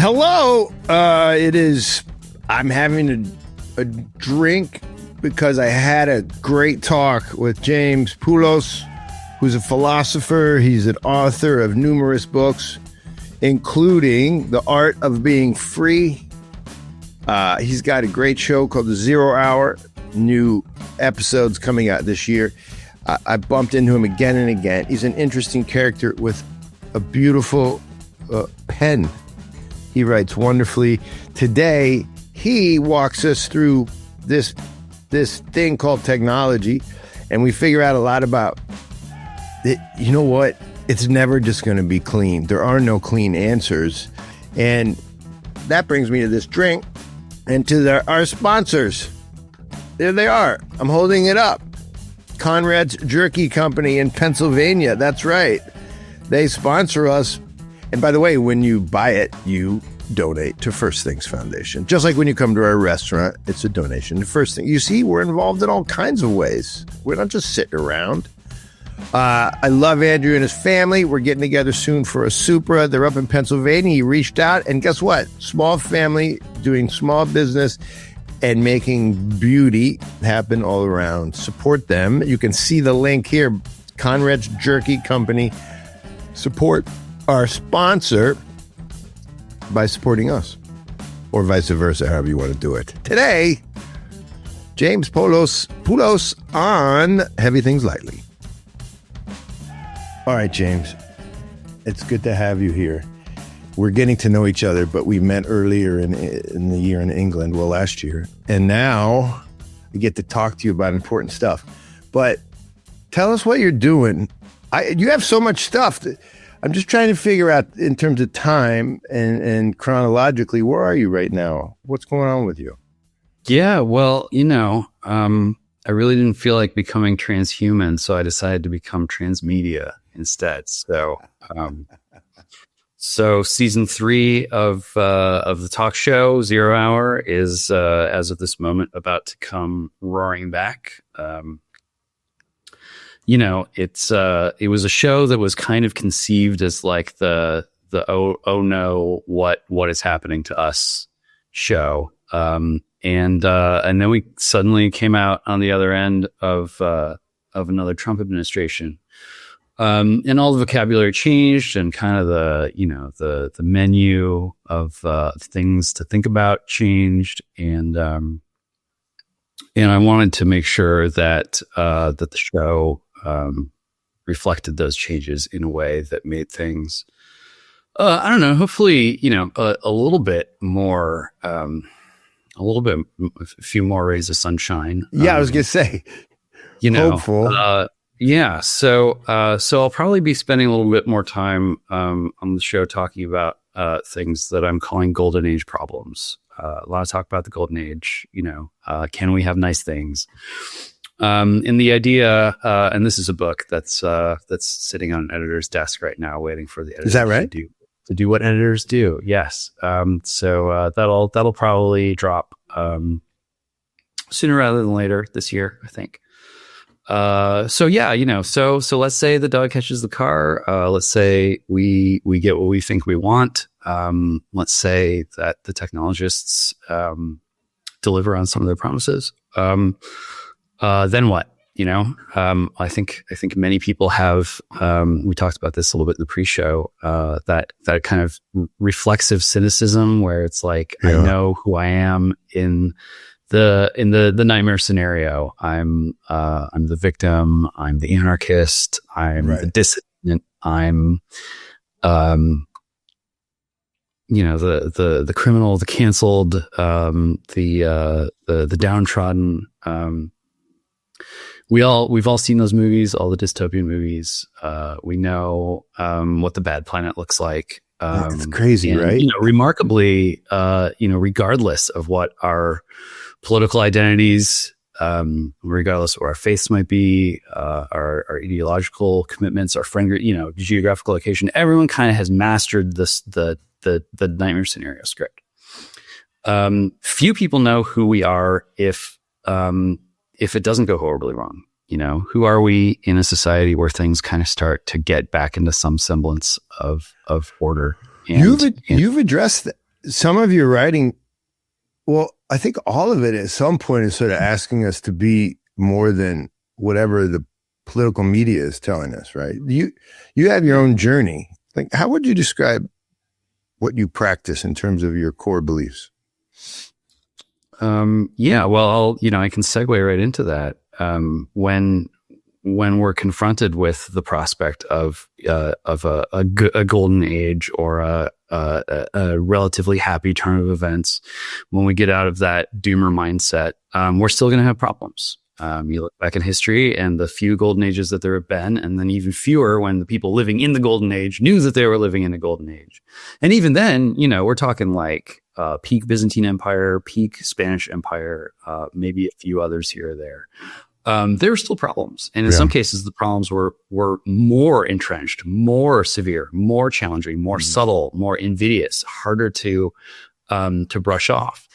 Hello. I'm having a drink because I had a great talk with James Poulos, who's a philosopher. He's an author of numerous books, including The Art of Being Free. He's got a great show called The 0 Hour. New episodes coming out this year. I bumped into him again and again. He's an interesting character with a beautiful pen. He writes wonderfully. Today, he walks us through this thing called technology, and we figure out a lot about it. You know what? It's never just going to be clean. There are no clean answers. And that brings me to this drink and to our sponsors. There they are. I'm holding it up. Conrad's Jerky Company in Pennsylvania. That's right. They sponsor us. And by the way, when you buy it, you donate to First Things Foundation. Just like when you come to our restaurant, it's a donation to First Things. You see, we're involved in all kinds of ways. We're not just sitting around. I love Andrew and his family. We're getting together soon for a Supra. They're up in Pennsylvania. He reached out, and guess what? Small family doing small business and making beauty happen all around. Support them. You can see the link here. Conrad's Jerky Company. Support our sponsor by supporting us, or vice versa, however you want to do it. Today, James Poulos on Heavy Things Lightly. All right, James, it's good to have you here. We're getting to know each other, but we met earlier in the year in England, well, last year, and now we get to talk to you about important stuff. But tell us what you're doing. You have so much stuff that I'm just trying to figure out in terms of time and chronologically, where are you right now? What's going on with you? Yeah, well, I really didn't feel like becoming transhuman, so I decided to become transmedia instead. So season 3 of the talk show 0 Hour is as of this moment about to come roaring back. It was a show that was kind of conceived as like the oh no, what is happening to us show. And then we suddenly came out on the other end of another Trump administration. And all the vocabulary changed, and kind of the menu of things to think about changed, and I wanted to make sure that the show reflected those changes in a way that made things, I don't know, hopefully, a little bit more, a few more rays of sunshine. Yeah, I was gonna say, hopeful. Yeah. So I'll probably be spending a little bit more time on the show talking about things that I'm calling golden age problems. A lot of talk about the golden age. Can we have nice things? And the idea, and this is a book that's sitting on an editor's desk right now, waiting for the editor. Is that right? To do what editors do. Yes. So that'll probably drop sooner rather than later this year, I think. So let's say the dog catches the car. Let's say we get what we think we want. Let's say that the technologists deliver on some of their promises. Then what? I think many people have. We talked about this a little bit in the pre-show. That kind of reflexive cynicism, where it's like, I know who I am in the nightmare scenario. I'm the victim. I'm the anarchist. I'm the dissident. I'm the criminal, the canceled, the downtrodden. We've all seen those movies, all the dystopian movies. We know what the bad planet looks like. It's crazy, and, right? Remarkably, regardless of what our political identities, regardless of what our faiths might be, our ideological commitments, our friend group, geographical location, everyone kind of has mastered the nightmare scenario script. Few people know who we are if it doesn't go horribly wrong. Who are we in a society where things kind of start to get back into some semblance of order? You've addressed some of your writing, well, I think all of it at some point is sort of asking us to be more than whatever the political media is telling us, right? You have your own journey. Like, how would you describe what you practice in terms of your core beliefs? Yeah, well, I can segue right into that. When we're confronted with the prospect of a golden age or a relatively happy turn of events, when we get out of that doomer mindset, we're still going to have problems. You look back in history and the few golden ages that there have been, and then even fewer when the people living in the golden age knew that they were living in a golden age. And even then, we're talking like peak Byzantine Empire, peak Spanish Empire, maybe a few others here or there. There were still problems. And in some cases, the problems were more entrenched, more severe, more challenging, more subtle, more invidious, harder to brush off.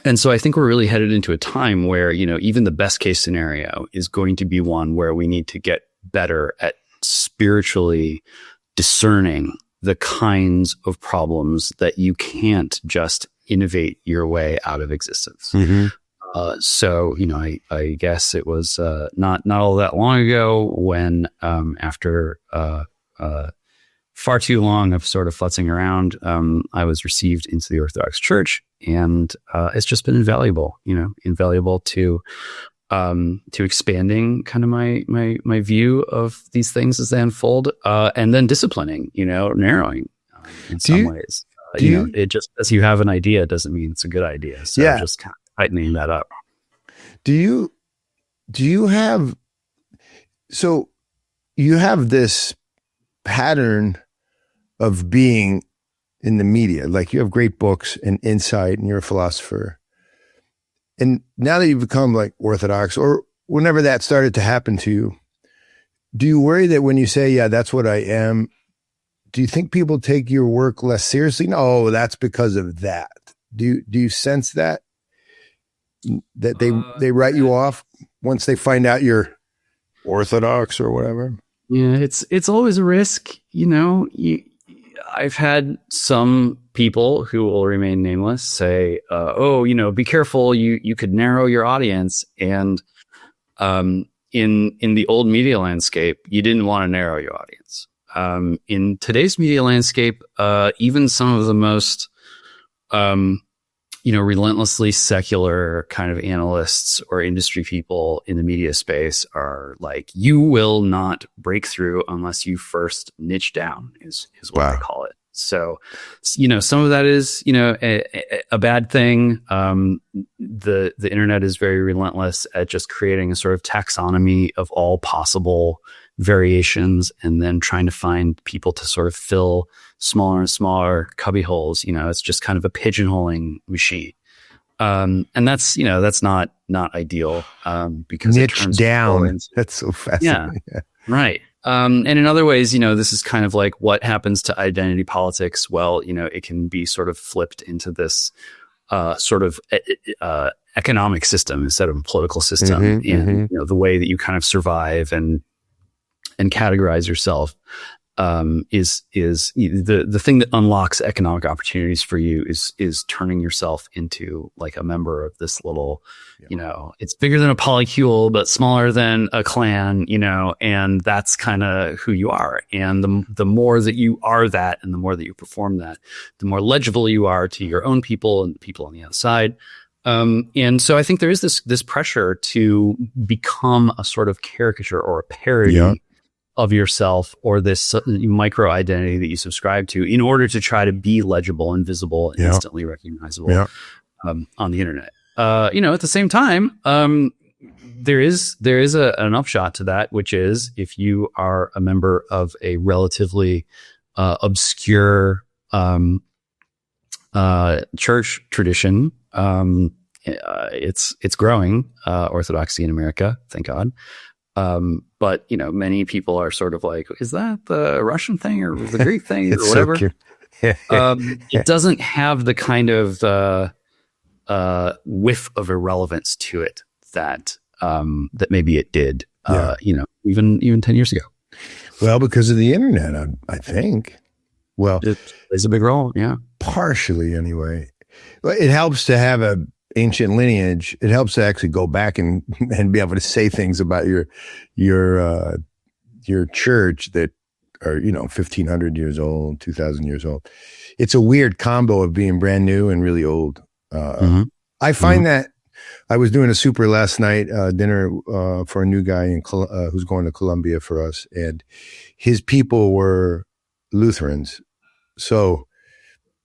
And so I think we're really headed into a time where, even the best case scenario is going to be one where we need to get better at spiritually discerning the kinds of problems that you can't just innovate your way out of existence. Mm-hmm. So, I guess it was not all that long ago when after far too long of sort of futzing around, I was received into the Orthodox Church, and it's just been invaluable to expanding kind of my view of these things as they unfold, and then disciplining, narrowing in some ways. It just, as you have an idea doesn't mean it's a good idea. So just kind of tightening that up. Do you have, so you have this pattern of being in the media, like you have great books and insight and you're a philosopher. And now that you've become like Orthodox, or whenever that started to happen to you, do you worry that when you say, yeah, that's what I am, do you think people take your work less seriously? No, that's because of that. Do you sense that they write you off once they find out you're Orthodox or whatever? Yeah, it's always a risk. I've had some people who will remain nameless say, be careful, you could narrow your audience. And in the old media landscape, you didn't want to narrow your audience. In today's media landscape, even some of the most relentlessly secular kind of analysts or industry people in the media space are like, you will not break through unless you first niche down is what I call it. So, some of that is, a bad thing. The internet is very relentless at just creating a sort of taxonomy of all possible variations and then trying to find people to sort of fill smaller and smaller cubby holes. It's just kind of a pigeonholing machine. And that's not ideal, because niche down. That's so fascinating. Yeah, right. And in other ways, this is kind of like what happens to identity politics. Well, it can be sort of flipped into this sort of economic system instead of a political system. And the way that you kind of survive and categorize yourself is the thing that unlocks economic opportunities for you is turning yourself into like a member of this little, it's bigger than a polycule, but smaller than a clan, and that's kind of who you are. And the more that you are that, and the more that you perform that, the more legible you are to your own people and the people on the outside. And so I think there is this pressure to become a sort of caricature or a parody of yourself, or this micro identity that you subscribe to, in order to try to be legible and visible and instantly recognizable on the internet. At the same time, there is an upshot to that, which is if you are a member of a relatively obscure church tradition, it's growing, Orthodoxy in America, thank God. But many people are sort of like, is that the Russian thing or the Greek thing or whatever? So it doesn't have the kind of whiff of irrelevance to it that maybe it did, even 10 years ago. Well, because of the internet, I think. Well, it plays a big role. Yeah. Partially anyway. But it helps to have a ancient lineage. It helps to actually go back and be able to say things about your church that are, 1,500 years old, 2,000 years old. It's a weird combo of being brand new and really old. I find that I was doing a super last night, dinner for a new guy who's going to Columbia for us, and his people were Lutherans. So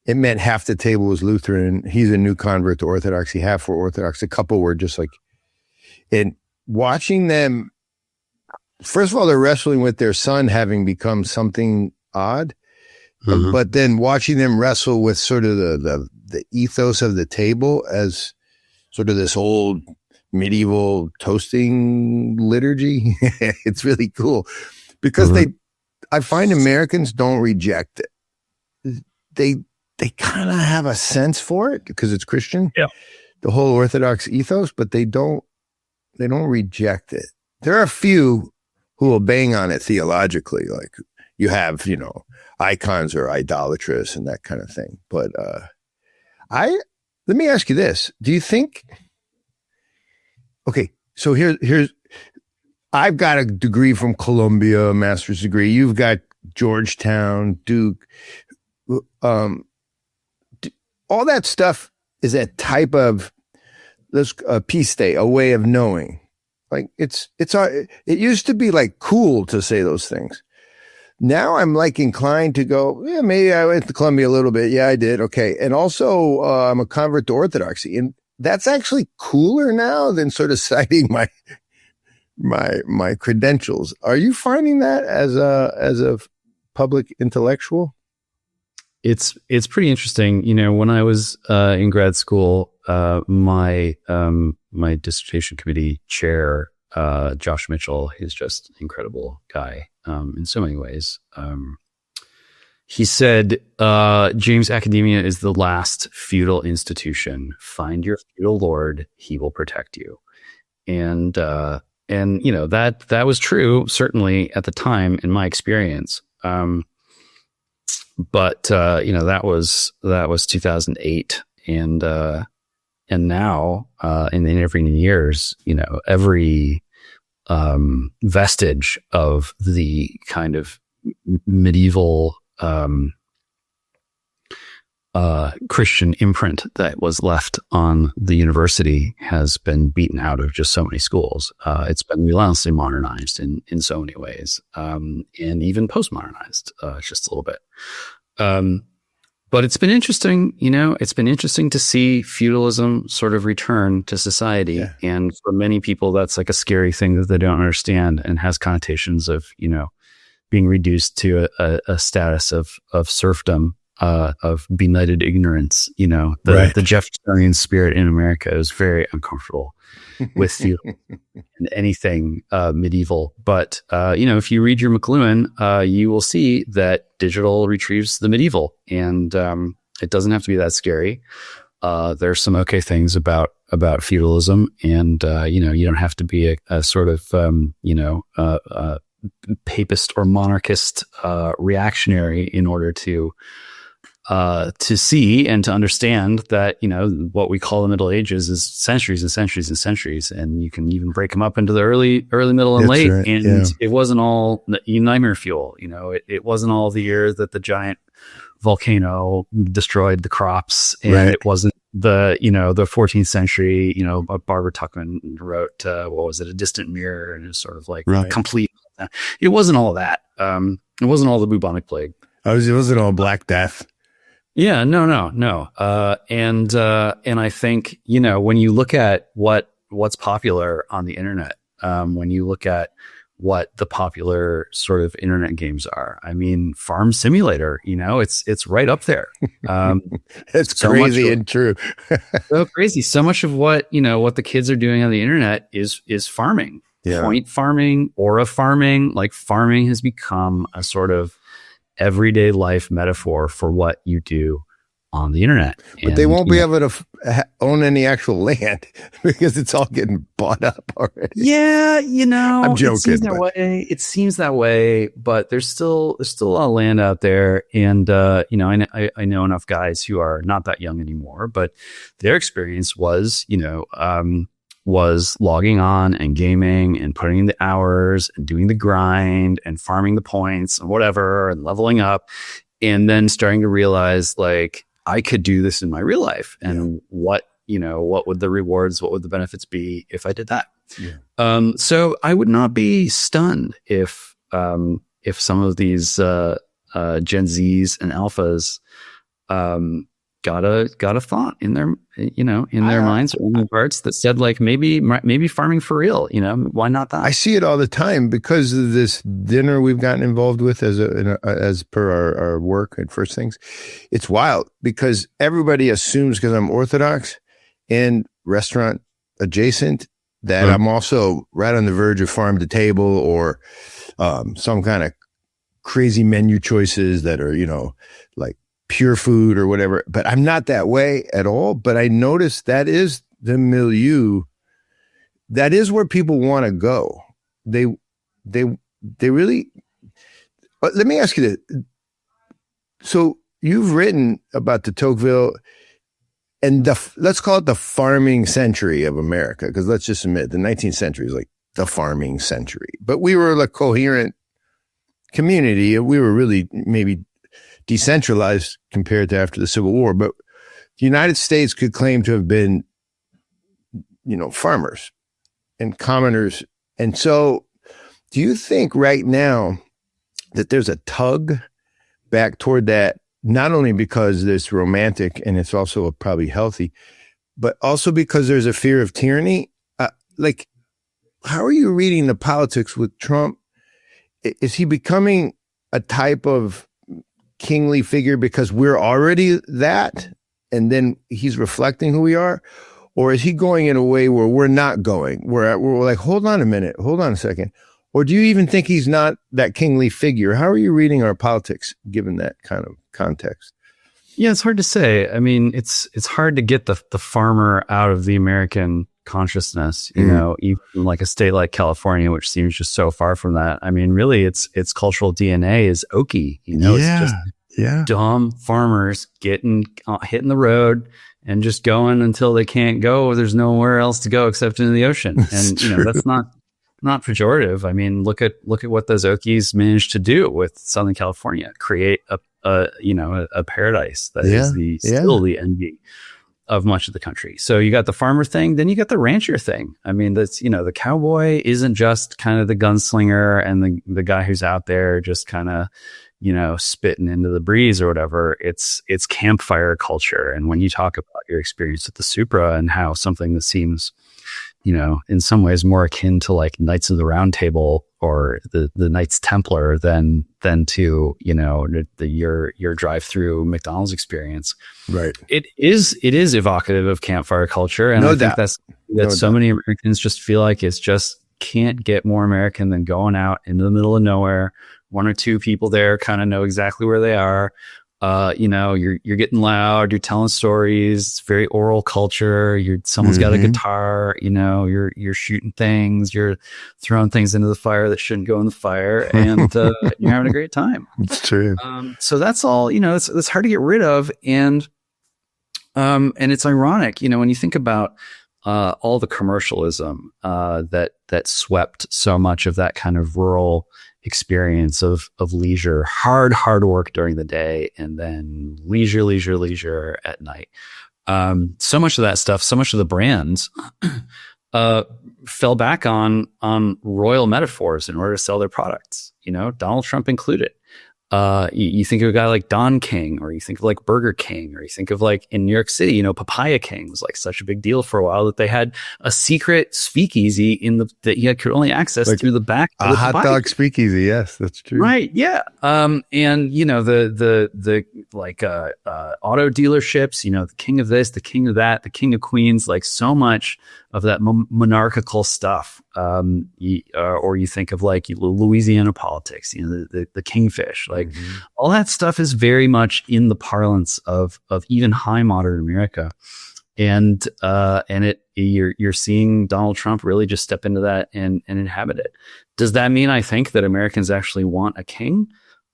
it meant half the table was Lutheran. He's a new convert to Orthodoxy, half were Orthodox. A couple were just like, and watching them, first of all, they're wrestling with their son having become something odd, but then watching them wrestle with sort of the ethos of the table as sort of this old medieval toasting liturgy. It's really cool because I find Americans don't reject it. They kind of have a sense for it because it's Christian, the whole Orthodox ethos, but they don't reject it. There are a few who will bang on it theologically, like you have, icons are idolatrous and that kind of thing. But let me ask you this: do you think? Okay, so here's I've got a degree from Columbia, a master's degree. You've got Georgetown, Duke. All that stuff is a type of piste, a way of knowing. Like it used to be like cool to say those things. Now I'm like inclined to go, yeah, maybe I went to Columbia a little bit. Yeah, I did. Okay. And also, I'm a convert to Orthodoxy, and that's actually cooler now than sort of citing my credentials. Are you finding that as a public intellectual? It's pretty interesting. When I was in grad school, my dissertation committee chair, Josh Mitchell, he's just an incredible guy in so many ways. He said, James, academia is the last feudal institution. Find your feudal lord, he will protect you. And that was true, certainly at the time in my experience. But that was 2008, and now in the intervening years, every vestige of the kind of medieval Christian imprint that was left on the university has been beaten out of just so many schools. It's been relentlessly modernized in so many ways, and even postmodernized just a little bit. But it's been interesting, it's been interesting to see feudalism sort of return to society. Yeah. And for many people, that's like a scary thing that they don't understand and has connotations of, being reduced to a status of serfdom, of benighted ignorance. The Jeffersonian spirit in America is very uncomfortable with feudalism and anything medieval. But if you read your McLuhan, you will see that digital retrieves the medieval, and it doesn't have to be that scary. There's some okay things about feudalism, and you don't have to be a sort of papist or monarchist reactionary in order to see and to understand that, what we call the Middle Ages is centuries and centuries and centuries. And you can even break them up into the early, middle, and That's late. Right. And it wasn't all nightmare fuel. It wasn't all the year that the giant volcano destroyed the crops. And It wasn't the 14th century, Barbara Tuchman wrote, A Distant Mirror, and it's sort of like complete. It wasn't all of that. It wasn't all the bubonic plague. It wasn't all Black Death. Yeah, no. And I think, when you look at what's popular on the internet, when you look at what the popular sort of internet games are, I mean, Farm Simulator, it's right up there. It's so crazy and true. So crazy. So much of what the kids are doing on the internet is farming, point farming, aura farming. Like farming has become a sort of everyday life metaphor for what you do on the internet. But they won't be able to own any actual land because it's all getting bought up already. Yeah, I'm joking. It seems that way, but there's still a lot of land out there. And, I know enough guys who are not that young anymore, but their experience was, was logging on and gaming and putting in the hours and doing the grind and farming the points and whatever and leveling up. And then starting to realize, like, I could do this in my real life, and what would the rewards, what would the benefits be if I did that? Yeah. So I would not be stunned if some of these Gen Zs and alphas got a thought in their minds or in their hearts that said, like, maybe farming for real, why not that? I see it all the time because of this dinner we've gotten involved with as per our work at First Things. It's wild because everybody assumes, because I'm Orthodox and restaurant adjacent, that I'm also right on the verge of farm to table or some kind of crazy menu choices that are, like pure food or whatever, but I'm not that way at all. But I noticed that is the milieu. That is where people want to go. They really, but let me ask you this. So you've written about the Tocqueville and let's call it the farming century of America. Cause let's just admit the 19th century is like the farming century, but we were a coherent community. We were really maybe decentralized compared to after the Civil War, but the United States could claim to have been, farmers and commoners. And so do you think right now that there's a tug back toward that, not only because it's romantic and it's also probably healthy, but also because there's a fear of tyranny? Like, how are you reading the politics with Trump? Is he becoming a type of kingly figure because we're already that, and then he's reflecting who we are? Or is he going in a way where we're not going? We're like, hold on a second. Or do you even think he's not that kingly figure? How are you reading our politics given that kind of context? Yeah, it's hard to say. I mean, it's hard to get the farmer out of the American consciousness, even like a state like California, which seems just so far from that. I mean, really, its cultural DNA is oaky. It's just dumb farmers hitting the road and just going until they can't go. There's nowhere else to go except into the ocean. And that's not pejorative. I mean, look at what those Okies managed to do with Southern California, create a paradise that is still the envy of much of the country. So you got the farmer thing, then you got the rancher thing. I mean, that's, the cowboy isn't just kind of the gunslinger and the guy who's out there just kind of, spitting into the breeze or whatever. It's campfire culture. And when you talk about your experience with the Supra and how something that seems, in some ways more akin to like Knights of the Round Table or the Knights Templar than to, your drive-through McDonald's experience. Right. It is evocative of campfire culture. And I think that's so many Americans just feel like it's just can't get more American than going out into the middle of nowhere. One or two people there kind of know exactly where they are. You're getting loud, you're telling stories, it's very oral culture. Someone's got a guitar, you're shooting things, you're throwing things into the fire that shouldn't go in the fire, and you're having a great time. It's true. So that's all, it's hard to get rid of. And it's ironic, when you think about all the commercialism that swept so much of that kind of rural experience of leisure, hard work during the day, and then leisure at night. So much of that stuff, so much of the brands fell back on royal metaphors in order to sell their products, Donald Trump included. You think of a guy like Don King, or you think of like Burger King, or you think of like in New York City, Papaya King was like such a big deal for a while that they had a secret speakeasy that you could only access through the back of the hot Papaya dog speakeasy. Yes, that's true. Right. Yeah. And the auto dealerships, the king of this, the king of that, the king of Queens, like so much of that monarchical stuff. Or you think of like Louisiana politics, the kingfish, Like all that stuff is very much in the parlance of even high modern America. And you're seeing Donald Trump really just step into that and inhabit it. Does that mean I think that Americans actually want a king?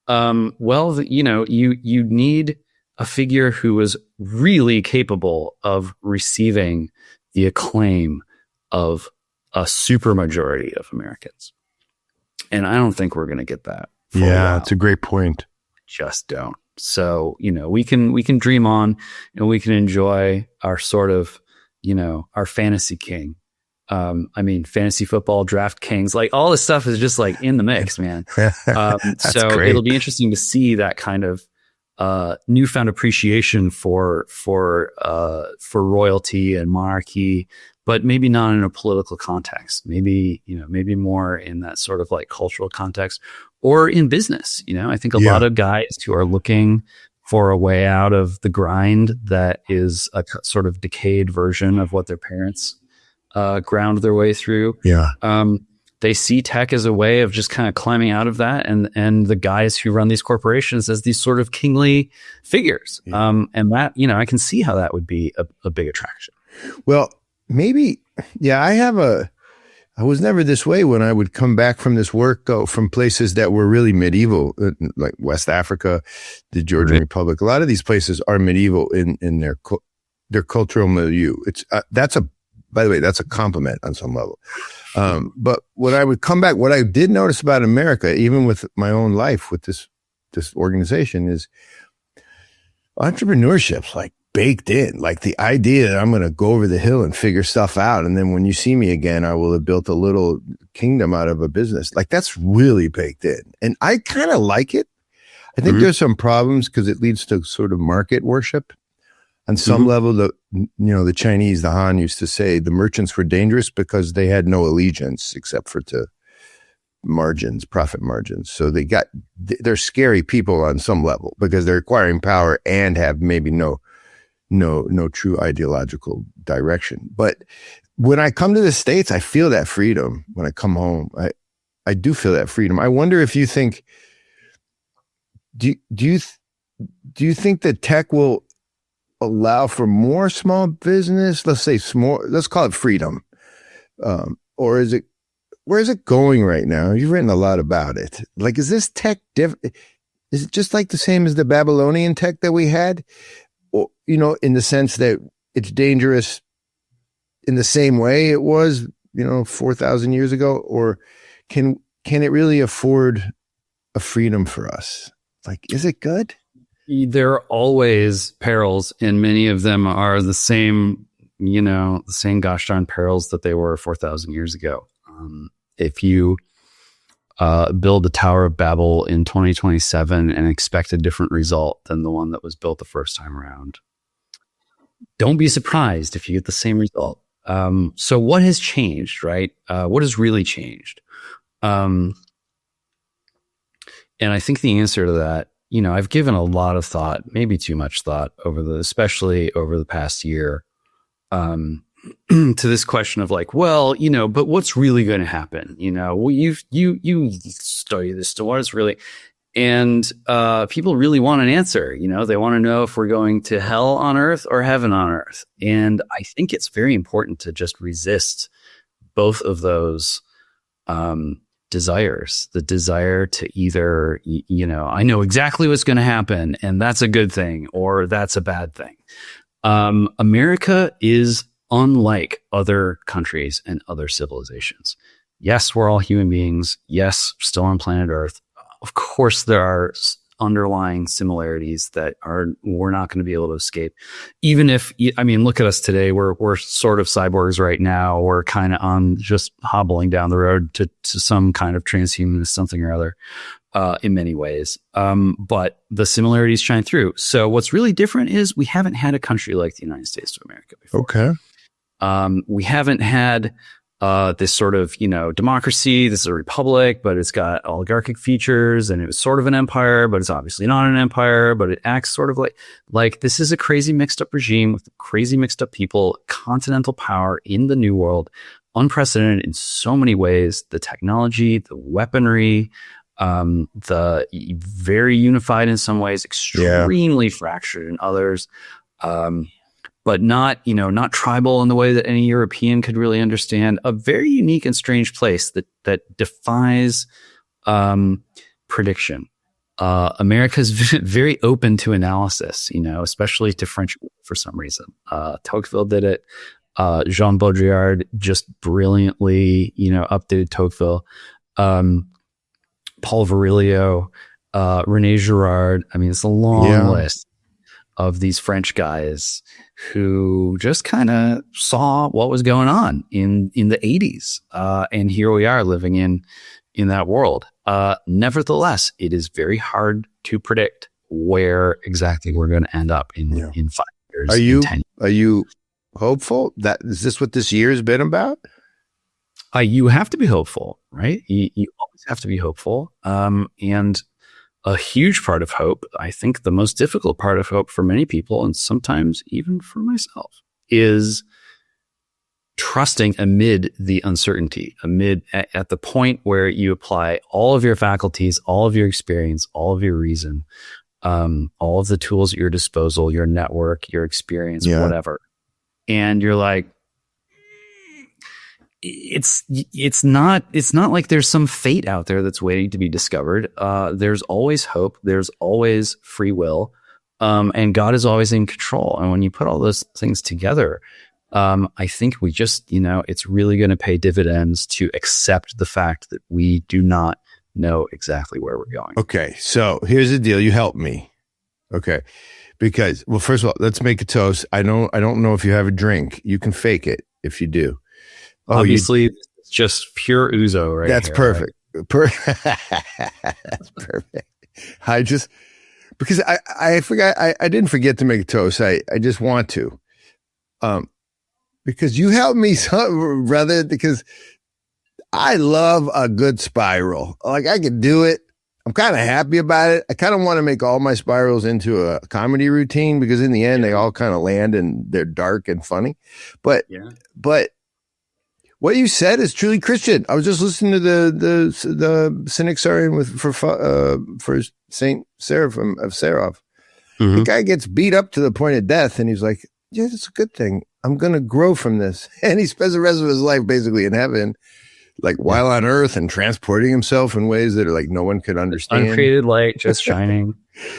Well, you need a figure who is really capable of receiving the acclaim of a supermajority of Americans. And I don't think we're going to get that. Yeah, it's a great point. Just don't. So, we can dream on and we can enjoy our sort of, our fantasy king. Fantasy football, draft kings, like all this stuff is just like in the mix, man. So great. It'll be interesting to see that kind of newfound appreciation for royalty and monarchy, but maybe not in a political context. Maybe more in that sort of like cultural context or in business. I think a lot of guys who are looking for a way out of the grind that is a sort of decayed version of what their parents ground their way through. They see tech as a way of just kind of climbing out of that, and the guys who run these corporations as these sort of kingly figures. And that, I can see how that would be a big attraction. Well, maybe, I was never this way when I would come back from this work, go from places that were really medieval, like West Africa, the Georgian Republic. A lot of these places are medieval in their cultural milieu. It's by the way, that's a compliment on some level. But when I would come back, what I did notice about America, even with my own life with this organization, is entrepreneurship's like baked in. Like the idea that I'm going to go over the hill and figure stuff out, and then when you see me again, I will have built a little kingdom out of a business. Like that's really baked in, and I kind of like it. I think there's some problems because it leads to sort of market worship. On some level, the Chinese, the Han used to say the merchants were dangerous because they had no allegiance except for to margins, profit margins. So they're scary people on some level because they're acquiring power and have maybe no true ideological direction. But when I come to the States, I feel that freedom. When I come home, I do feel that freedom. I wonder if you think, do you think that tech will allow for more small business? Let's say let's call it freedom. Or where is it going right now? You've written a lot about it. Like, is this tech is it just like the same as the Babylonian tech that we had? Or, in the sense that it's dangerous in the same way it was, 4,000 years ago? Or can it really afford a freedom for us? Like, is it good? There are always perils, and many of them are the same, the same gosh darn perils that they were 4,000 years ago. If you build the Tower of Babel in 2027 and expect a different result than the one that was built the first time around, don't be surprised if you get the same result. So what has changed, right? What has really changed? And I think the answer to that, I've given a lot of thought, maybe too much thought especially over the past year, to this question of like, well, but what's really going to happen? You study this to what is really, and people really want an answer. They want to know if we're going to hell on earth or heaven on earth. And I think it's very important to just resist both of those desires. The desire to either, I know exactly what's going to happen and that's a good thing, or that's a bad thing. America is unlike other countries and other civilizations. Yes, we're all human beings. Yes, still on planet Earth. Of course, there are underlying similarities that we're not going to be able to escape. Even if, look at us today. We're sort of cyborgs right now. We're kind of on just hobbling down the road to some kind of transhumanist something or other, in many ways. But the similarities shine through. So what's really different is we haven't had a country like the United States of America before. Okay. We haven't had this sort of, democracy. This is a republic, but it's got oligarchic features, and it was sort of an empire, but it's obviously not an empire, but it acts sort of like this is a crazy mixed up regime with crazy mixed up people, continental power in the New World, unprecedented in so many ways, the technology, the weaponry, the very unified in some ways, extremely fractured in others, but not tribal in the way that any European could really understand. A very unique and strange place that defies prediction. America's very open to analysis, especially to French for some reason. Tocqueville did it. Jean Baudrillard just brilliantly, updated Tocqueville. Paul Virilio, René Girard. I mean, it's a long list of these French guys who just kind of saw what was going on in the 80s. And here we are living in that world. Nevertheless, it is very hard to predict where exactly we're going to end up in 5 years. Are you hopeful? Is this what this year has been about? You have to be hopeful, right? You always have to be hopeful. And a huge part of hope, I think the most difficult part of hope for many people, and sometimes even for myself, is trusting amid the uncertainty, at the point where you apply all of your faculties, all of your experience, all of your reason, all of the tools at your disposal, your network, your experience, whatever. And you're like, it's not like there's some fate out there that's waiting to be discovered. There's always hope. There's always free will. And God is always in control. And when you put all those things together, I think we just, it's really going to pay dividends to accept the fact that we do not know exactly where we're going. Okay. So here's the deal. You help me. Okay. Because, well, first of all, let's make a toast. I don't know if you have a drink. You can fake it if you do. Obviously, it's just pure ouzo right That's here, perfect. Right? That's perfect. Because I forgot, I didn't forget to make a toast. I just want to. Because you helped me, brother, because I love a good spiral. Like, I could do it. I'm kind of happy about it. I kind of want to make all my spirals into a comedy routine because in the end, they all kind of land and they're dark and funny. But what you said is truly Christian. I was just listening to the Synaxarion for Saint Seraphim of Seraph. Mm-hmm. The guy gets beat up to the point of death, and he's like, "Yeah, it's a good thing. I'm going to grow from this." And he spends the rest of his life basically in heaven, like while on earth, and transporting himself in ways that are like no one could understand. Uncreated light just shining.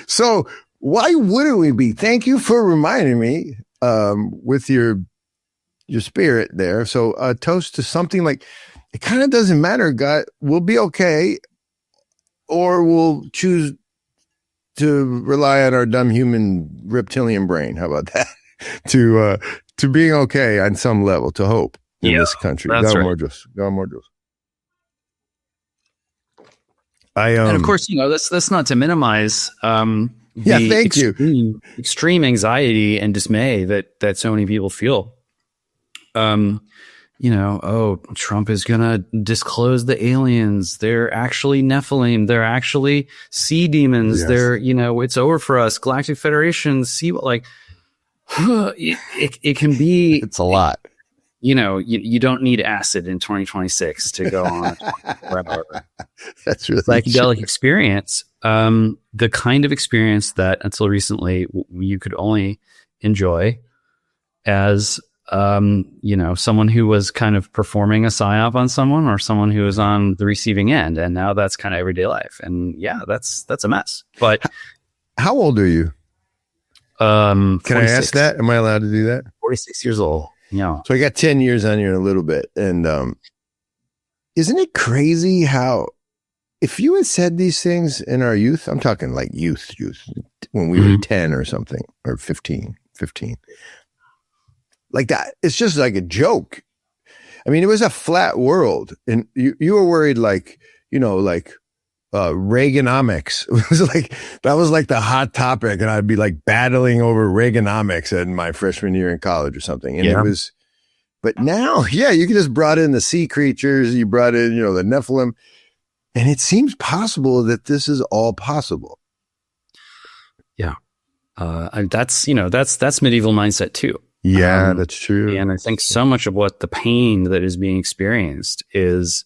So why wouldn't we be? Thank you for reminding me with your spirit there. So toast to something like, it kind of doesn't matter. God, we'll be okay, or we'll choose to rely on our dumb human reptilian brain. How about that? To being okay on some level, to hope in this country. That's right. Go more Jules. And of course, that's not to minimize thank you. Extreme anxiety and dismay that so many people feel. Trump is gonna disclose the aliens. They're actually Nephilim. They're actually sea demons. Yes. They're, it's over for us. Galactic Federation, it can be. It's a lot. You don't need acid in 2026 to go on forever. That's really psychedelic true. Experience. The kind of experience that until recently you could only enjoy as someone who was kind of performing a psyop on someone, or someone who was on the receiving end, and now that's kind of everyday life. And that's a mess. But how old are you? Can I ask that? Am I allowed to do that? 46 years old. Yeah. So I got 10 years on you in a little bit. And isn't it crazy how, if you had said these things in our youth, I'm talking like youth, when we were 10 or something, or 15, like that, it's just like a joke. I mean, it was a flat world, and you were worried, like, Reaganomics. It was like, that was like the hot topic, and I'd be like battling over Reaganomics in my freshman year in college or something. And it was, but now, you can just brought in the sea creatures, you brought in, the Nephilim, and it seems possible that this is all possible. Yeah. That's medieval mindset too. Yeah, that's true. And I think so much of what the pain that is being experienced is,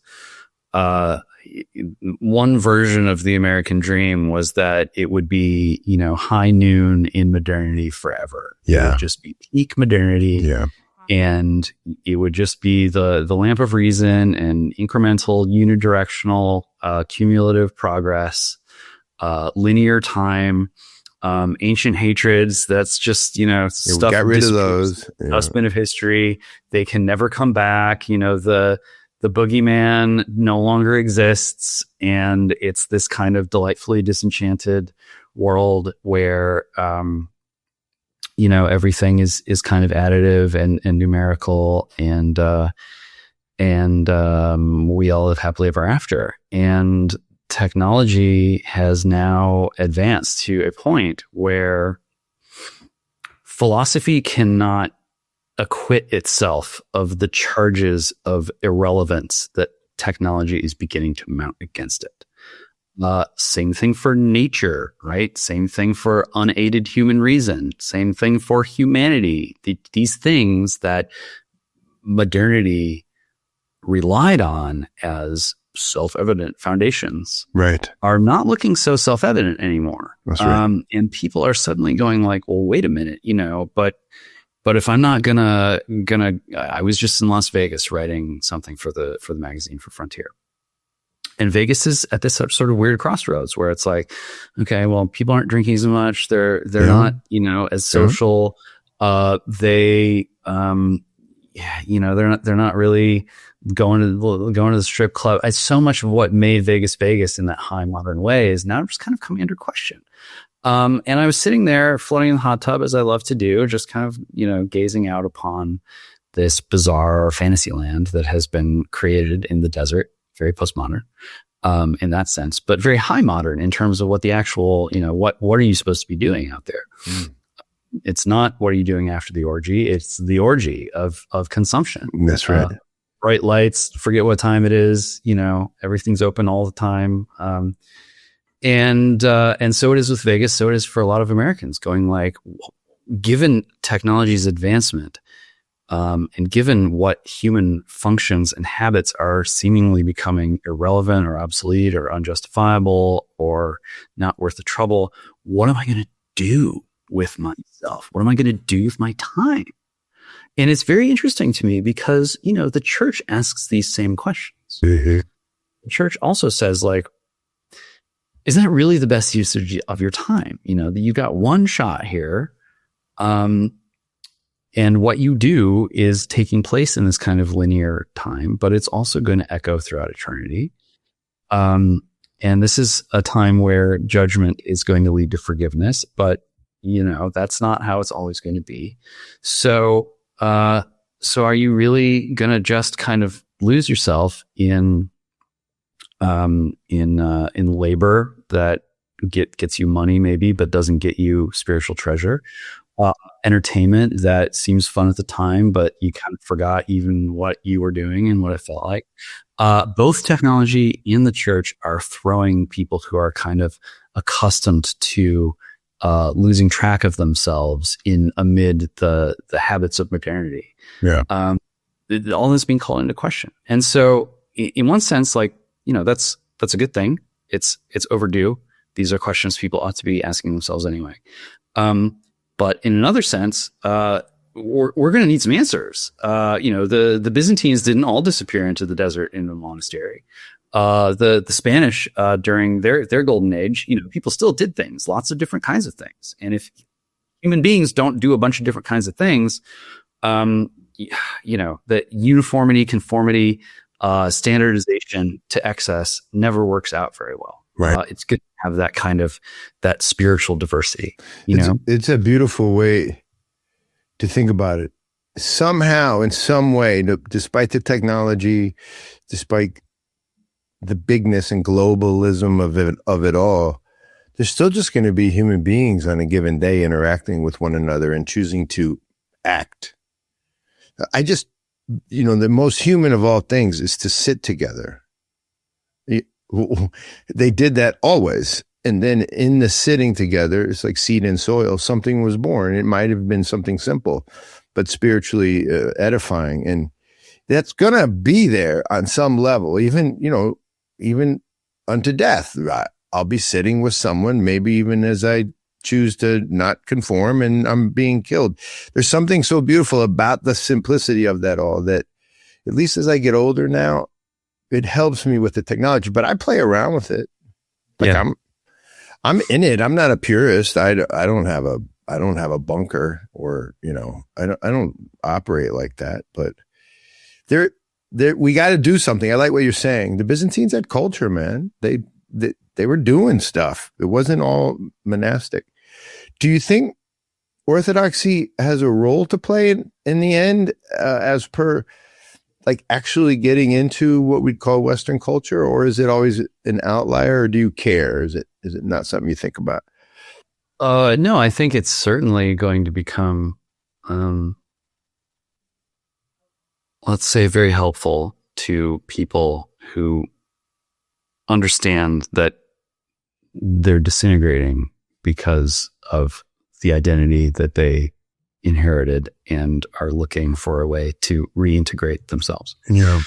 one version of the American dream was that it would be, high noon in modernity forever. Yeah. It would just be peak modernity. Yeah. And it would just be the lamp of reason and incremental, unidirectional, cumulative progress, linear time, ancient hatreds. That's just, stuff. Got rid of those. Dustbin of history. They can never come back. The boogeyman no longer exists. And it's this kind of delightfully disenchanted world where, everything is kind of additive and numerical and we all live happily ever after. And technology has now advanced to a point where philosophy cannot acquit itself of the charges of irrelevance that technology is beginning to mount against it. Same thing for nature, right? Same thing for unaided human reason. Same thing for humanity. These things that modernity relied on as self-evident foundations, right, are not looking so self-evident anymore. That's right. And people are suddenly going like, well, wait a minute, but if I'm not gonna, I was just in Las Vegas writing something for the magazine for Frontier. And Vegas is at this sort of weird crossroads where it's like, okay, well, people aren't drinking as much. They're not, as social. They're not really going to the strip club. So much of what made Vegas Vegas in that high modern way is now just kind of coming under question. And I was sitting there floating in the hot tub, as I love to do, just kind of, gazing out upon this bizarre fantasy land that has been created in the desert. Very postmodern in that sense, but very high modern in terms of what the actual, what are you supposed to be doing out there? It's not what are you doing after the orgy? It's the orgy of consumption. That's right. Bright lights, forget what time it is, everything's open all the time. And so it is with Vegas. So it is for a lot of Americans going like, given technology's advancement, and given what human functions and habits are seemingly becoming irrelevant or obsolete or unjustifiable or not worth the trouble, what am I going to do with myself? What am I going to do with my time? And it's very interesting to me because, the church asks these same questions. Mm-hmm. The church also says like, is that really the best usage of your time? You've got one shot here. And what you do is taking place in this kind of linear time, but it's also going to echo throughout eternity. And this is a time where judgment is going to lead to forgiveness, but that's not how it's always going to be. So are you really going to just kind of lose yourself in labor that gets you money maybe, but doesn't get you spiritual treasure? Entertainment that seems fun at the time, but you kind of forgot even what you were doing and what it felt like. Both technology and the church are throwing people who are kind of accustomed to losing track of themselves amid the habits of modernity. Yeah. All this being called into question. And so in one sense, like, that's a good thing. It's overdue. These are questions people ought to be asking themselves anyway. But in another sense, we're going to need some answers. The Byzantines didn't all disappear into the desert in a monastery. The Spanish, during their golden age, people still did things, lots of different kinds of things. And if human beings don't do a bunch of different kinds of things, the uniformity, conformity, standardization to excess never works out very well. Right. It's good to have that kind of that spiritual diversity. It's a beautiful way to think about it. Somehow, in some way, despite the technology, despite the bigness and globalism of it all, there's still just going to be human beings on a given day interacting with one another and choosing to act. The most human of all things is to sit together. They did that always. And then in the sitting together, it's like seed and soil, something was born. It might have been something simple, but spiritually edifying. And that's going to be there on some level. Even unto death. I'll be sitting with someone, maybe even as I choose to not conform, and I'm being killed. There's something so beautiful about the simplicity of that all, that at least as I get older now, it helps me with the technology, but I play around with it. Like I'm in it. I'm not a purist. I don't have a bunker, or, I don't operate like that, but we got to do something. I like what you're saying. The Byzantines had culture, man. They were doing stuff. It wasn't all monastic. Do you think Orthodoxy has a role to play in the end, as per like actually getting into what we'd call Western culture, or is it always an outlier, or do you care? Is it not something you think about? No, I think it's certainly going to become, let's say, very helpful to people who understand that they're disintegrating because of the identity that they inherited and are looking for a way to reintegrate themselves. Yeah.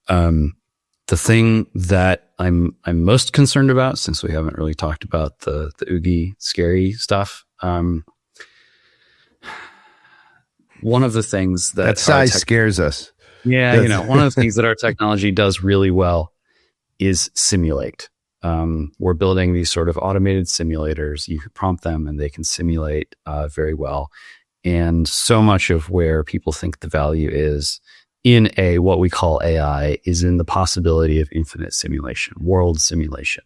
The thing that I'm most concerned about, since we haven't really talked about the oogie scary stuff, one of the things that size scares us. Yeah, one of the things that our technology does really well is simulate. We're building these sort of automated simulators. You can prompt them and they can simulate very well. And so much of where people think the value is in what we call AI is in the possibility of infinite simulation, world simulation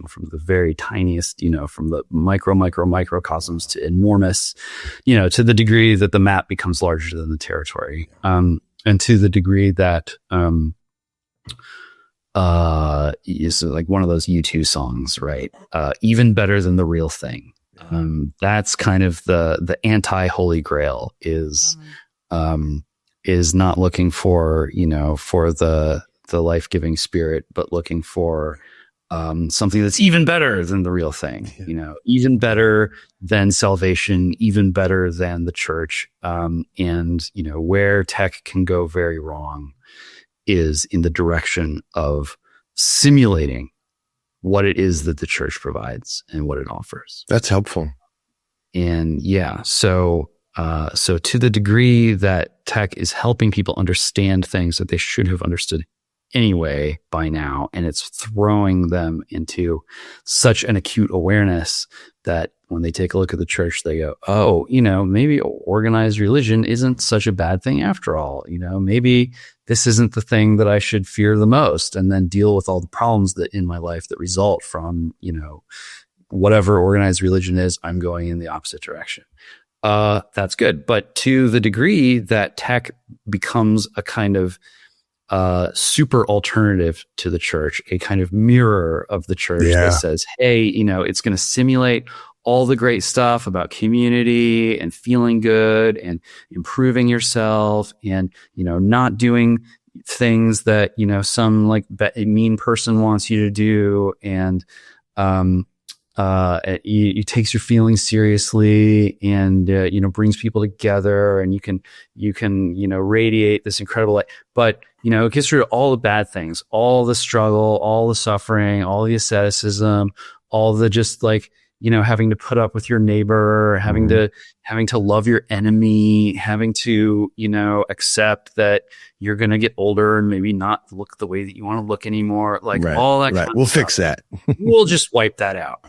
from the very tiniest, from the microcosms to enormous, to the degree that the map becomes larger than the territory. And to the degree that, is like one of those U2 songs, right? Even better than the real thing. That's kind of the anti-holy grail is not looking for, for the life-giving spirit, but looking for something that's even better than the real thing, even better than salvation, even better than the church. And where tech can go very wrong is in the direction of simulating what it is that the church provides and what it offers. That's helpful. And so to the degree that tech is helping people understand things that they should have understood anyway by now, and it's throwing them into such an acute awareness that when they take a look at the church, they go, oh, maybe organized religion isn't such a bad thing after all. Maybe this isn't the thing that I should fear the most, and then deal with all the problems that in my life that result from, whatever organized religion is. I'm going in the opposite direction. That's good. But to the degree that tech becomes a kind of super alternative to the church, a kind of mirror of the church that says, hey, it's going to simulate all the great stuff about community and feeling good and improving yourself and, not doing things that, some like mean person wants you to do. And, it takes your feelings seriously and, brings people together, and you can, radiate this incredible light. But, it gets rid of all the bad things, all the struggle, all the suffering, all the asceticism, all the just like, having to put up with your neighbor, having to love your enemy, having to, accept that you're going to get older and maybe not look the way that you want to look anymore. Like all that. Right. We'll fix that. We'll just wipe that out.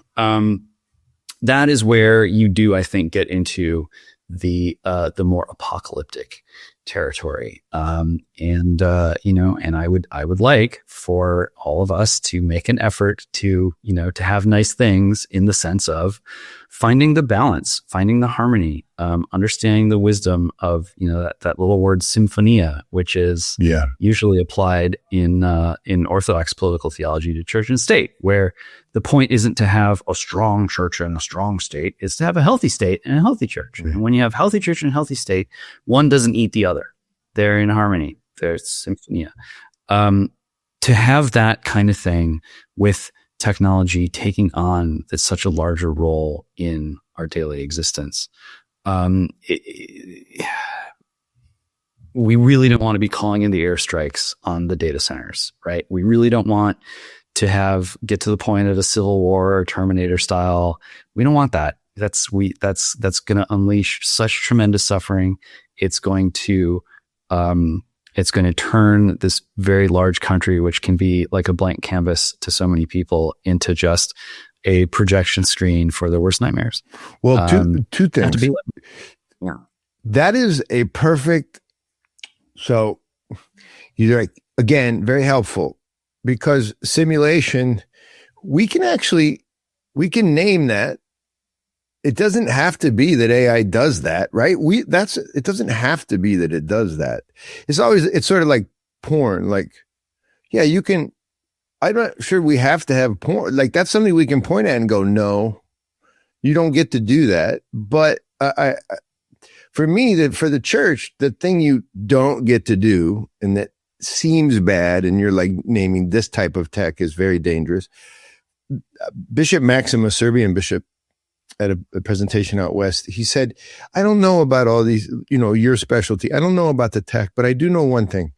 That is where you do, I think, get into the more apocalyptic territory. And I would like for all of us to make an effort to, to have nice things in the sense of finding the balance, finding the harmony, understanding the wisdom of, that little word symphonia, which is usually applied in Orthodox political theology to church and state, where the point isn't to have a strong church and a strong state, it's to have a healthy state and a healthy church. And when you have healthy church and healthy state, one doesn't eat the other. They're in harmony. There's symphonia. To have that kind of thing with technology taking on such a larger role in our daily existence, we really don't want to be calling in the airstrikes on the data centers, right? We really don't want to get to the point of a Civil War or Terminator style. We don't want that. That's going to unleash such tremendous suffering. It's going to turn this very large country, which can be like a blank canvas to so many people, into just a projection screen for their worst nightmares. Well, two things. Yeah. That is a perfect. So you're like, again, very helpful, because simulation, we can name that. It doesn't have to be that AI does that, right? It doesn't have to be that it does that. It's sort of like porn. Like, yeah, you can, I'm not sure we have to have porn. Like, that's something we can point at and go, no, you don't get to do that. But for me, for the church, the thing you don't get to do, and that seems bad, and you're like naming this type of tech is very dangerous. Bishop Maximus, Serbian bishop, at a presentation out west, he said, I don't know about all these, your specialty. I don't know about the tech, but I do know one thing.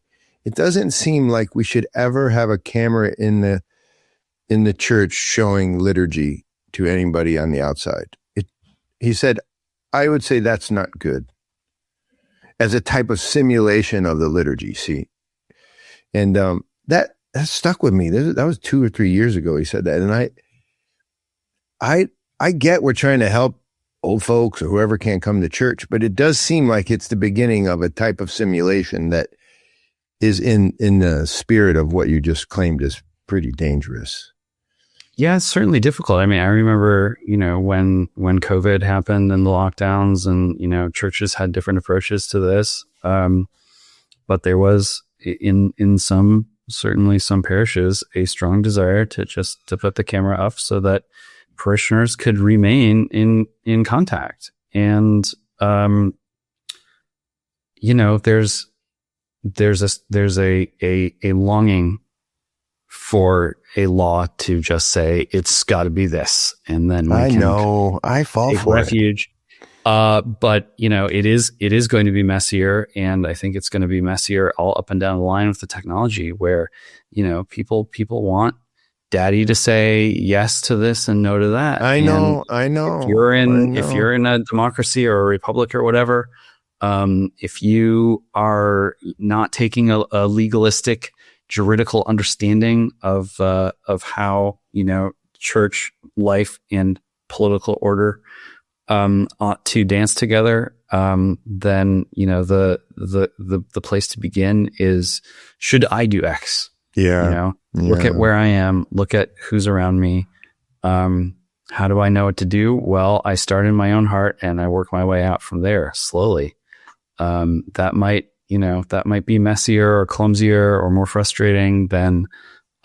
It doesn't seem like we should ever have a camera in the church showing liturgy to anybody on the outside. He said, I would say that's not good as a type of simulation of the liturgy. See, and that stuck with me. That was 2 or 3 years ago. He said that, and I get we're trying to help old folks or whoever can't come to church, but it does seem like it's the beginning of a type of simulation that is in the spirit of what you just claimed is pretty dangerous. Yeah, it's certainly difficult. I mean, I remember, when COVID happened and the lockdowns, and, churches had different approaches to this. But there was in certainly some parishes, a strong desire to put the camera up so that parishioners could remain in contact. And, there's a longing for a law to just say it's got to be this, and then I fall for refuge. But it is going to be messier, and I think it's going to be messier all up and down the line with the technology, where people want daddy to say yes to this and no to that. I know. If you're in a democracy or a republic or whatever, if you are not taking a legalistic, juridical understanding of how church life and political order ought to dance together, then the place to begin is, should I do X? Yeah. Look at where I am. Look at who's around me. How do I know what to do? Well, I start in my own heart and I work my way out from there slowly. That might be messier or clumsier or more frustrating than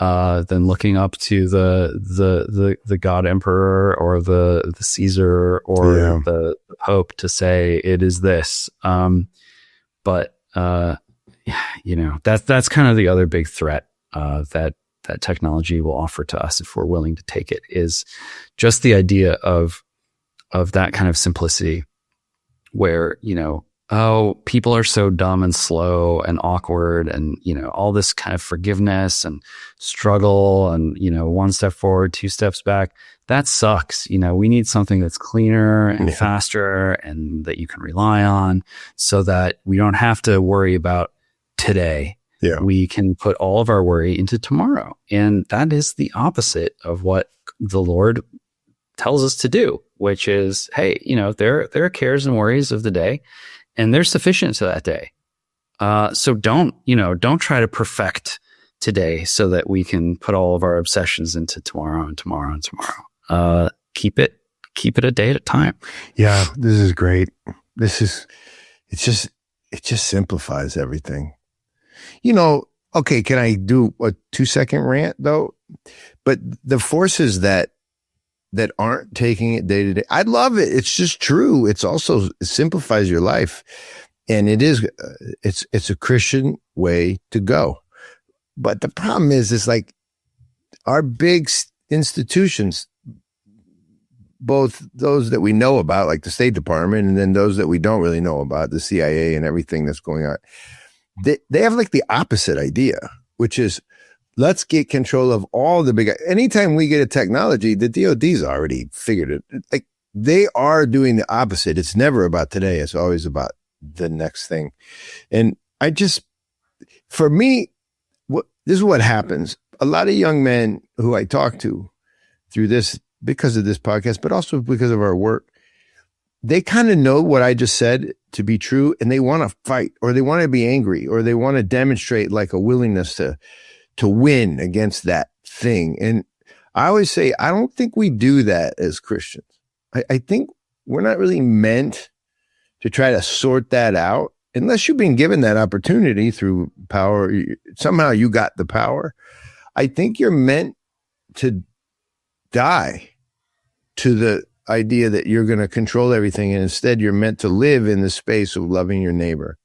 looking up to the God Emperor or the Caesar or the Pope to say it is this. But that's kind of the other big threat that technology will offer to us if we're willing to take it, is just the idea of that kind of simplicity where, people are so dumb and slow and awkward, and, all this kind of forgiveness and struggle and, one step forward, 2 steps back. That sucks. We need something that's cleaner and faster and that you can rely on, so that we don't have to worry about today. Yeah. We can put all of our worry into tomorrow. And that is the opposite of what the Lord tells us to do, which is, hey, there are cares and worries of the day, and they're sufficient to that day. So don't try to perfect today so that we can put all of our obsessions into tomorrow and tomorrow and tomorrow. Keep it a day at a time. Yeah, this is great. It just simplifies everything. Okay, can I do a 2-second rant though? But the forces that aren't taking it day to day, I love it. It's just true. It simplifies your life, and it's a Christian way to go. But the problem is like our big institutions, both those that we know about, like the State Department, and then those that we don't really know about, the CIA and everything that's going on. They have like the opposite idea, which is, let's get control of all the big. Anytime we get a technology, the DoD's already figured it. Like they are doing the opposite. It's never about today. It's always about the next thing. And for me, this is what happens. A lot of young men who I talk to through this, because of this podcast, but also because of our work, they kind of know what I just said to be true, and they want to fight, or they want to be angry, or they want to demonstrate like a willingness to win against that thing. And I always say, I don't think we do that as Christians. I think we're not really meant to try to sort that out unless you've been given that opportunity through power. Somehow you got the power. I think you're meant to die to the idea that you're going to control everything, and instead you're meant to live in the space of loving your neighbor.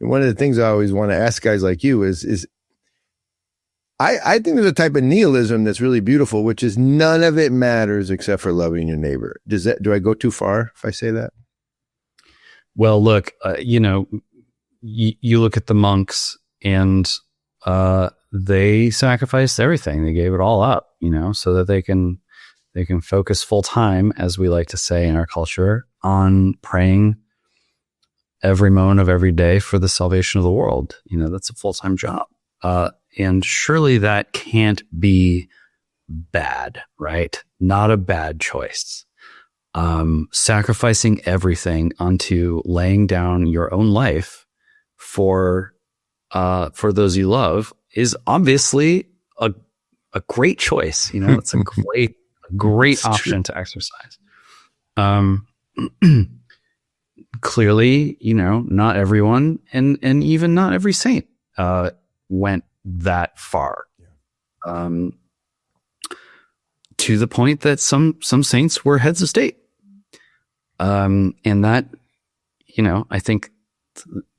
And one of the things I always want to ask guys like you is I think there's a type of nihilism that's really beautiful, which is none of it matters except for loving your neighbor. Do I go too far if I say that? Well, look, you look at the monks, and they sacrificed everything. They gave it all up, so that they can focus full time, as we like to say in our culture, on praying every moment of every day for the salvation of the world. That's a full-time job. And surely that can't be bad, right? Not a bad choice. Sacrificing everything onto laying down your own life for those you love is obviously a great choice. It's a great option to exercise. Clearly, not everyone and even not every saint went that far. To the point that some saints were heads of state. And that, I think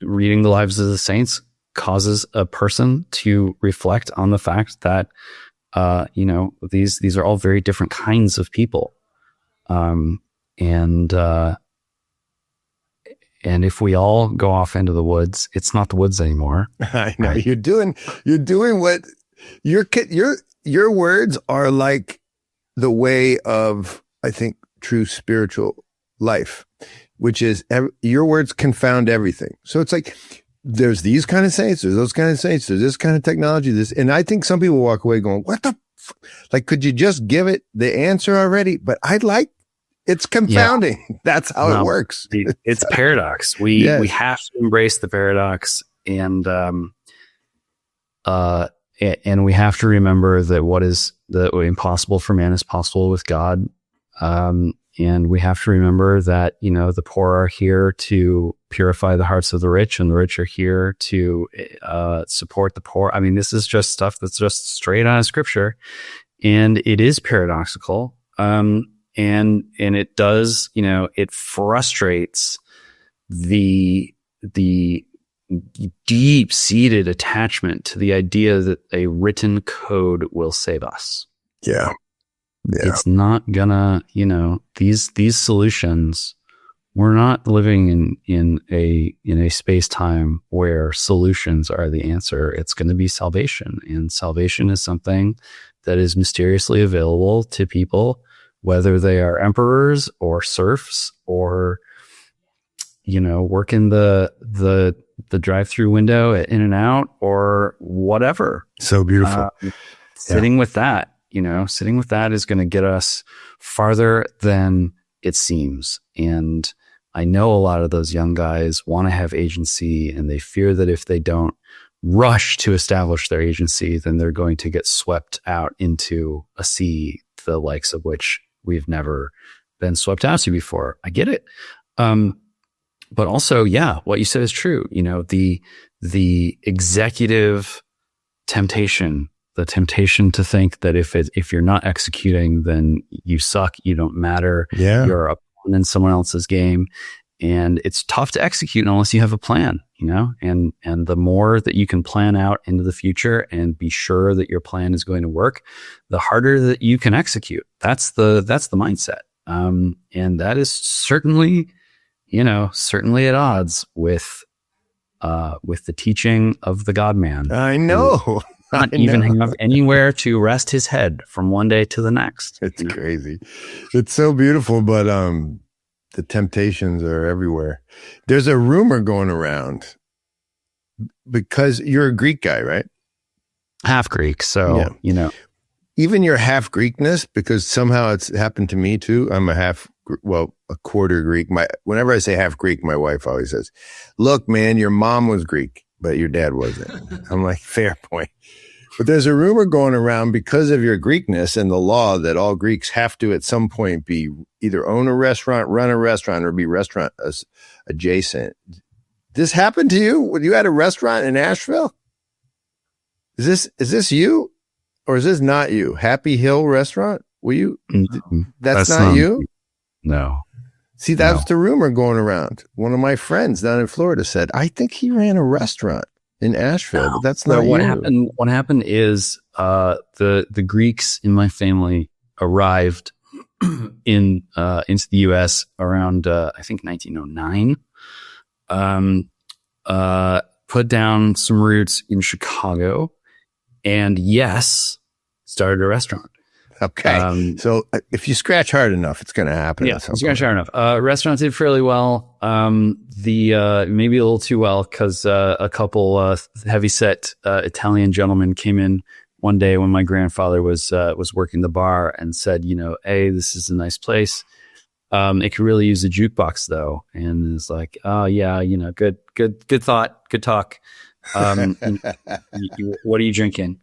reading the lives of the saints causes a person to reflect on the fact that these are all very different kinds of people. And if we all go off into the woods, it's not the woods anymore. I know. Right? You're doing what your words are like the way of, I think, true spiritual life, which is your words confound everything. So it's like, there's these kind of saints, there's those kind of saints, there's this kind of technology, and I think some people walk away going, what the, like, could you just give it the answer already? But it's confounding. Yeah. That's how it works. It's paradox. We have to embrace the paradox, and we have to remember that what is the impossible for man is possible with God. And we have to remember that, the poor are here to purify the hearts of the rich, and the rich are here to support the poor. I mean, this is just stuff that's just straight out of scripture, and it is paradoxical. And it does, it frustrates the deep-seated attachment to the idea that a written code will save us. Yeah. It's not gonna, these solutions, we're not living in a space-time where solutions are the answer. It's going to be salvation, and salvation is something that is mysteriously available to people, whether they are emperors or serfs or, work in the drive-through window at In-N-Out or whatever. So beautiful. Sitting with that is going to get us farther than it seems. And I know a lot of those young guys want to have agency, and they fear that if they don't rush to establish their agency, then they're going to get swept out into a sea, the likes of which we've never been swept out to before. I get it. But also, what you said is true. The executive temptation, the temptation to think that if you're not executing, then you suck, you don't matter. Yeah. You're a pawn in someone else's game. And it's tough to execute unless you have a plan, and the more that you can plan out into the future and be sure that your plan is going to work, the harder that you can execute. That's the mindset. And that is certainly at odds with the teaching of the God man. I know. not even have anywhere to rest his head from one day to the next. It's crazy. It's so beautiful, but the temptations are everywhere. There's a rumor going around because you're a Greek guy, right? Half Greek, so even your half Greekness, because somehow it's happened to me too. I'm a quarter Greek. Whenever I say half Greek, my wife always says, "Look, man, your mom was Greek, but your dad wasn't." I'm like, fair point. But there's a rumor going around because of your Greekness and the law that all Greeks have to at some point be either own a restaurant, run a restaurant, or be restaurant adjacent. This happened to you when you had a restaurant in Asheville? Is this you, or is this not you? Happy Hill Restaurant? Were you? That's not you? No. See, that's the rumor going around. One of my friends down in Florida said, I think he ran a restaurant in Asheville, but that's not you. What happened is the Greeks in my family arrived into the U.S. around I think 1909. Put down some roots in Chicago, and started a restaurant. Okay. So if you scratch hard enough, it's going to happen. Yeah, scratch hard enough. Restaurant did fairly well. Maybe a little too well, because a couple heavyset Italian gentlemen came in one day when my grandfather was working the bar and said, hey, this is a nice place. It could really use a jukebox though. And it's like, oh yeah, good thought, good talk. What are you drinking?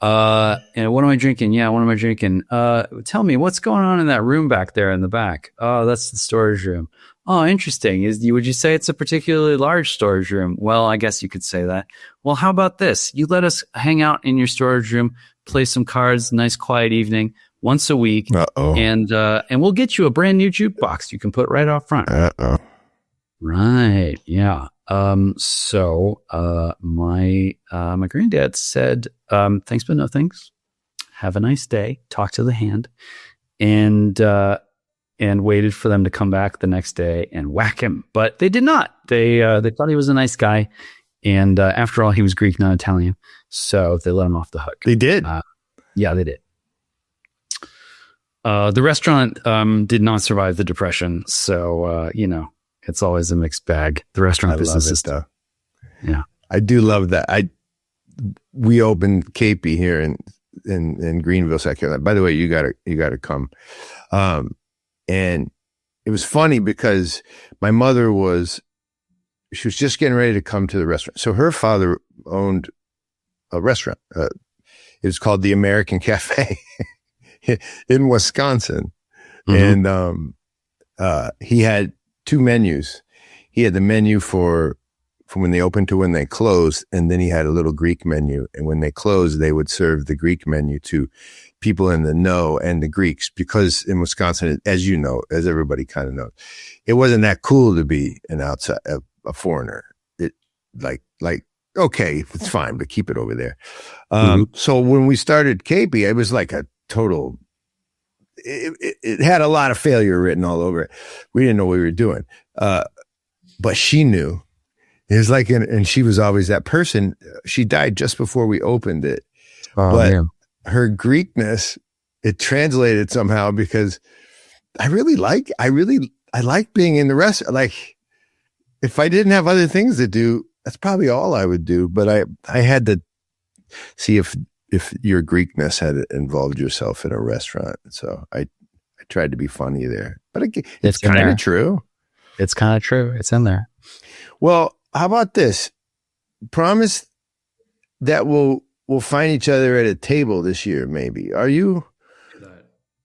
And what am I drinking? Yeah, what am I drinking? Tell me, what's going on in that room back there in the back? Oh, that's the storage room. Oh, interesting. Would you say it's a particularly large storage room? Well, I guess you could say that. Well, how about this? You let us hang out in your storage room, play some cards, nice quiet evening once a week. And we'll get you a brand new jukebox you can put right out front. Right. Yeah. So my granddad said, thanks, but no thanks. Have a nice day. Talk to the hand, and waited for them to come back the next day and whack him. But they did not. They thought he was a nice guy. And, after all, he was Greek, not Italian. So they let him off the hook. They did. Yeah, they did. The restaurant, did not survive the Depression. So, it's always a mixed bag. The restaurant business is though. Yeah. I do love that. We opened KP here in Greenville, South Carolina. By the way, you gotta come. And it was funny because my mother she was just getting ready to come to the restaurant. So her father owned a restaurant. It was called the American Cafe in Wisconsin. Mm-hmm. And he had two menus. He had the menu from when they opened to when they closed, and then he had a little Greek menu. And when they closed, they would serve the Greek menu to people in the know and the Greeks, because in Wisconsin, as you know, as everybody kind of knows, it wasn't that cool to be a foreigner. It like okay, it's fine, but keep it over there. So when we started KP, it was like a total. It had a lot of failure written all over it. We didn't know what we were doing. But she knew. It was like, and she was always that person. She died just before we opened it. But her Greekness, it translated somehow, because I like being in the restaurant. Like, if I didn't have other things to do, that's probably all I would do. But I had to see if your Greekness had involved yourself in a restaurant. So I tried to be funny there, but it's kind of true. It's kind of true. It's in there. Well, how about this? Promise that we'll find each other at a table this year, maybe. Are you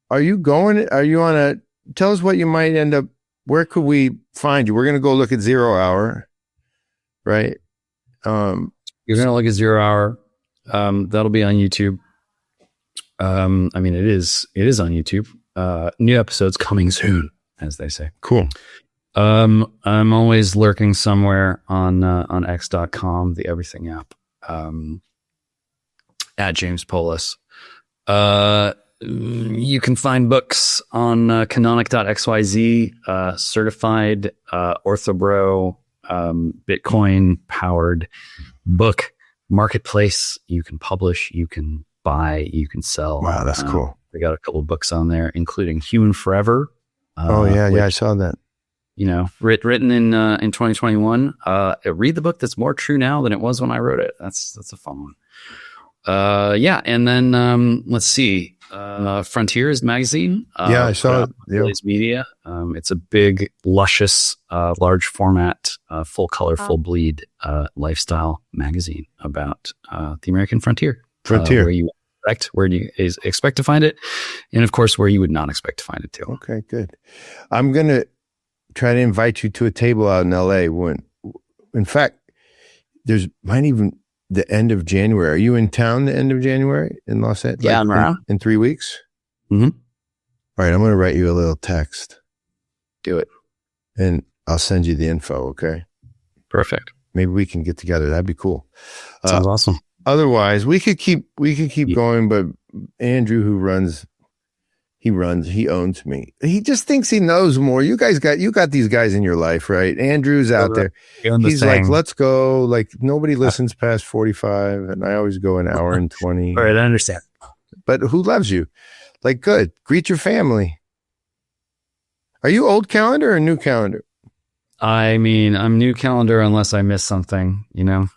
going? Are you tell us what you might end up, where could we find you? We're going to go look at 0 Hour, right? You're going to look at 0 Hour. That'll be on YouTube. I mean, it is on YouTube. New episodes coming soon, as they say. Cool. I'm always lurking somewhere on X.com, the everything app, at James Poulos. You can find books on canonic.xyz, certified orthobro, Bitcoin powered book marketplace. You can publish, you can buy, you can sell. Wow, that's cool. We got a couple of books on there, including Human Forever. Yeah, I saw that. Written in 2021. Read the book that's more true now than it was when I wrote it. That's a fun one. And then let's see. Frontiers magazine. I saw it. Blaze Media. It's a big, luscious, large format, full color, full bleed lifestyle magazine about the American frontier. Where you expect to find it, and of course where you would not expect to find it too. Okay, good. I'm gonna try to invite you to a table out in LA in fact, might even the end of January. Are you in town the end of January in Los Angeles? Yeah, I'm around. In 3 weeks? Mm-hmm. All right, I'm going to write you a little text. Do it. And I'll send you the info, okay? Perfect. Maybe we can get together. That'd be cool. Sounds awesome. Otherwise, we could keep going, but Andrew, he owns me. He just thinks he knows more. You got these guys in your life, right? Andrew's out there. He's like, let's go. Like, nobody listens past 45, and I always go an hour and 20. All right, I understand. But who loves you? Like, good. Greet your family. Are you old calendar or new calendar? I mean, I'm new calendar unless I miss something, I know.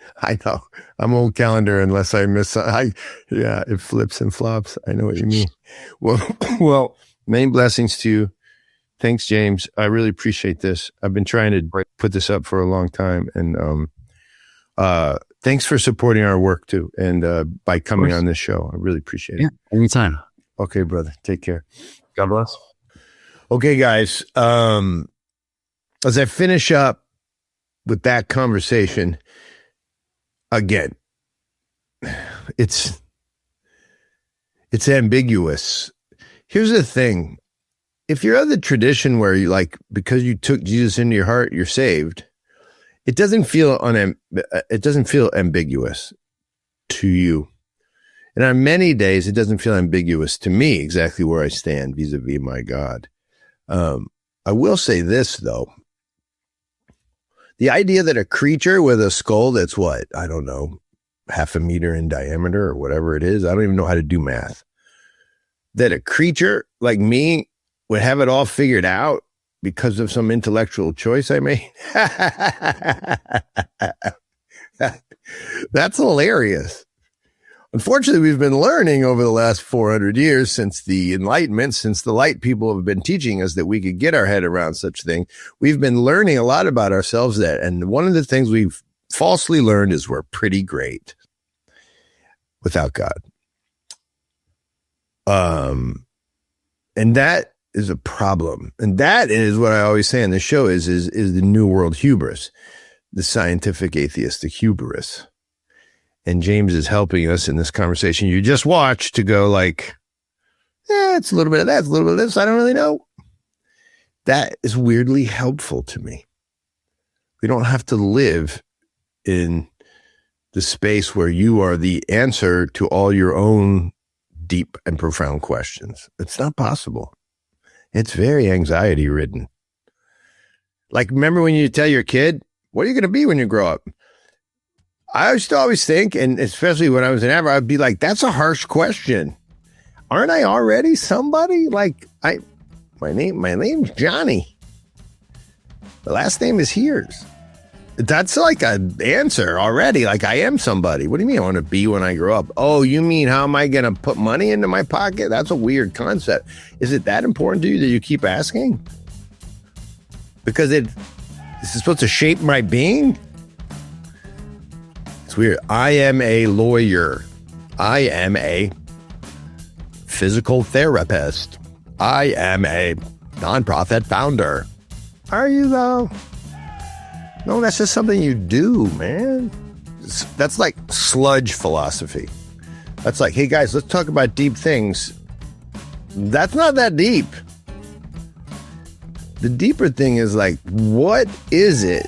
I'm old calendar unless I miss. It flips and flops. I know what you mean. Well, many blessings to you. Thanks, James. I really appreciate this. I've been trying to put this up for a long time, and thanks for supporting our work too, and by coming on this show. I really appreciate it. Yeah, anytime. Okay, brother. Take care. God bless. Okay, guys. As I finish up with that conversation, again, it's ambiguous. Here's the thing. If you're of the tradition where you because you took Jesus into your heart, you're saved, it doesn't feel ambiguous to you. And on many days, it doesn't feel ambiguous to me exactly where I stand vis-a-vis my God. I will say this, though. The idea that a creature with a skull that's I don't know, half a meter in diameter or whatever it is. I don't even know how to do math. That a creature like me would have it all figured out because of some intellectual choice I made. That's hilarious. Unfortunately, we've been learning over the last 400 years since the Enlightenment, since the light people have been teaching us that we could get our head around such thing. We've been learning a lot about ourselves and one of the things we've falsely learned is we're pretty great without God. And that is a problem. And that is what I always say on the show is the New World hubris, the scientific atheistic hubris. And James is helping us in this conversation you just watched to go it's a little bit of that, it's a little bit of this. I don't really know. That is weirdly helpful to me. We don't have to live in the space where you are the answer to all your own deep and profound questions. It's not possible. It's very anxiety ridden. Remember when you tell your kid, what are you going to be when you grow up? I used to always think, and especially when I was in Africa, I'd be like, that's a harsh question. Aren't I already somebody? My name's Johnny. The last name is Heers. That's an answer already. I am somebody. What do you mean I want to be when I grow up? Oh, you mean how am I going to put money into my pocket? That's a weird concept. Is it that important to you that you keep asking? Because this is supposed to shape my being? It's weird. I am a lawyer. I am a physical therapist. I am a nonprofit founder. Are you though? No, that's just something you do, man. That's like sludge philosophy. That's like, hey guys, let's talk about deep things. That's not that deep. The deeper thing is what is it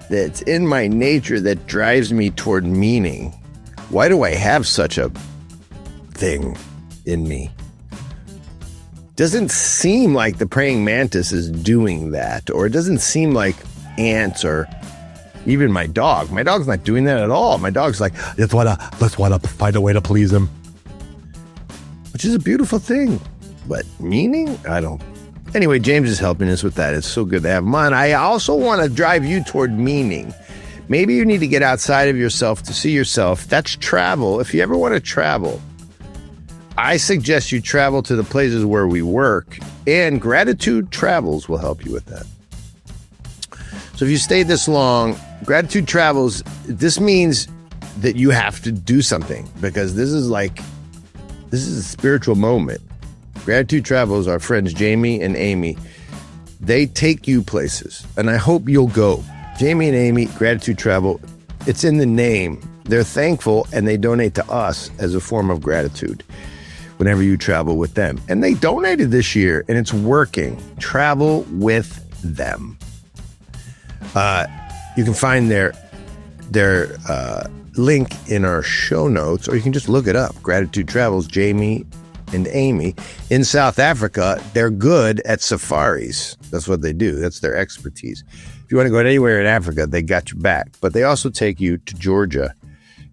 that's in my nature that drives me toward meaning? Why do I have such a thing in me? Doesn't seem like the praying mantis is doing that, or it doesn't seem like ants are Even my dog's not doing that at all. My dog's like, Just wanna find a way to please him. which is a beautiful thing. But meaning? I don't. Anyway, James is helping us with that. It's so good to have him on. I also want to drive you toward meaning. Maybe you need to get outside of yourself to see yourself. That's travel. If you ever want to travel, I suggest you travel to the places where we work, and Gratitude Travels will help you with that. So if you stayed this long, Gratitude Travels, this means that you have to do something, because this is a spiritual moment. Gratitude Travels, our friends Jamie and Amy, they take you places, and I hope you'll go. Jamie and Amy, Gratitude Travel, it's in the name. They're thankful, and they donate to us as a form of gratitude whenever you travel with them. And they donated this year, and it's working. Travel with them. You can find their link in our show notes, or you can just look it up. Gratitude Travels, Jamie and Amy. In South Africa, they're good at safaris. That's what they do. That's their expertise. If you want to go anywhere in Africa, they got your back. But they also take you to Georgia,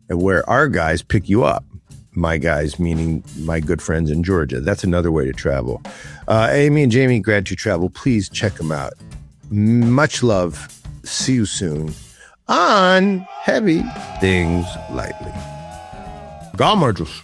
and where our guys pick you up. My guys, meaning my good friends in Georgia. That's another way to travel. Amy and Jamie, Gratitude Travel, please check them out. Much love. See you soon on Heavy Things Lightly. Gamma juice.